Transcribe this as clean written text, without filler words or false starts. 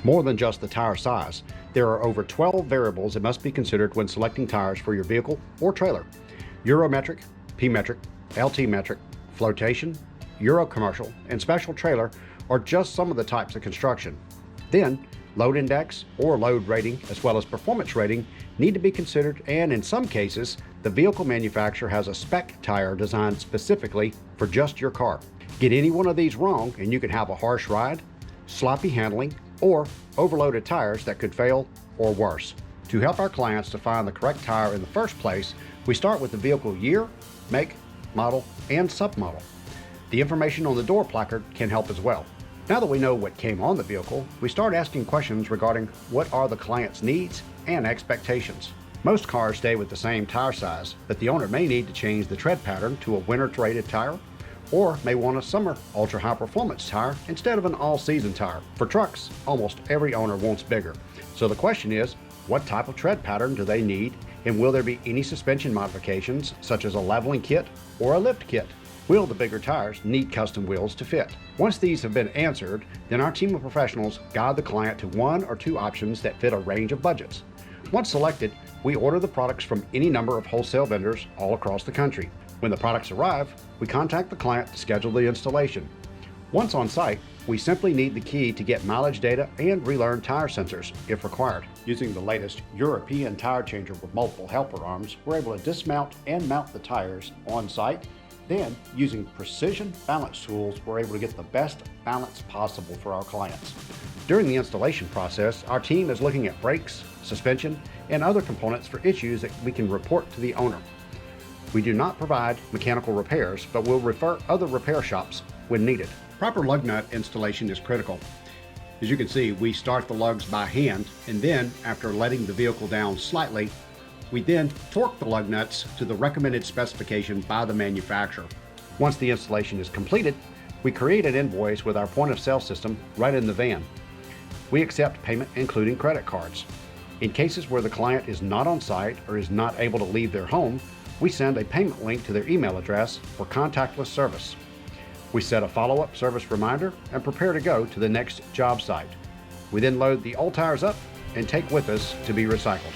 More than just the tire size, there are over 12 variables that must be considered when selecting tires for your vehicle or trailer. Eurometric, P-metric, LT-metric, flotation, Euro commercial, and special trailer are just some of the types of construction. Then, load index or load rating, as well as performance rating, need to be considered, and in some cases, the vehicle manufacturer has a spec tire designed specifically for just your car. Get any one of these wrong and you can have a harsh ride, sloppy handling, or overloaded tires that could fail, or worse. To help our clients to find the correct tire in the first place, we start with the vehicle year, make, model, and submodel. The information on the door placard can help as well. Now that we know what came on the vehicle, we start asking questions regarding what are the client's needs and expectations. Most cars stay with the same tire size, but the owner may need to change the tread pattern to a winter-rated tire, or may want a summer ultra-high performance tire instead of an all-season tire. For trucks, almost every owner wants bigger. So the question is, what type of tread pattern do they need, and will there be any suspension modifications such as a leveling kit or a lift kit? Will the bigger tires need custom wheels to fit? Once these have been answered, then our team of professionals guide the client to one or two options that fit a range of budgets. Once selected, we order the products from any number of wholesale vendors all across the country. When the products arrive, we contact the client to schedule the installation. Once on site, we simply need the key to get mileage data and relearn tire sensors if required. Using the latest European tire changer with multiple helper arms, we're able to dismount and mount the tires on site. Then, using precision balance tools, we're able to get the best balance possible for our clients. During the installation process, our team is looking at brakes, suspension, and other components for issues that we can report to the owner. We do not provide mechanical repairs, but will refer other repair shops when needed. Proper lug nut installation is critical. As you can see, we start the lugs by hand, and then, after letting the vehicle down slightly, we then torque the lug nuts to the recommended specification by the manufacturer. Once the installation is completed, we create an invoice with our point of sale system right in the van. We accept payment including credit cards. In cases where the client is not on site or is not able to leave their home, we send a payment link to their email address for contactless service. We set a follow-up service reminder and prepare to go to the next job site. We then load the old tires up and take with us to be recycled.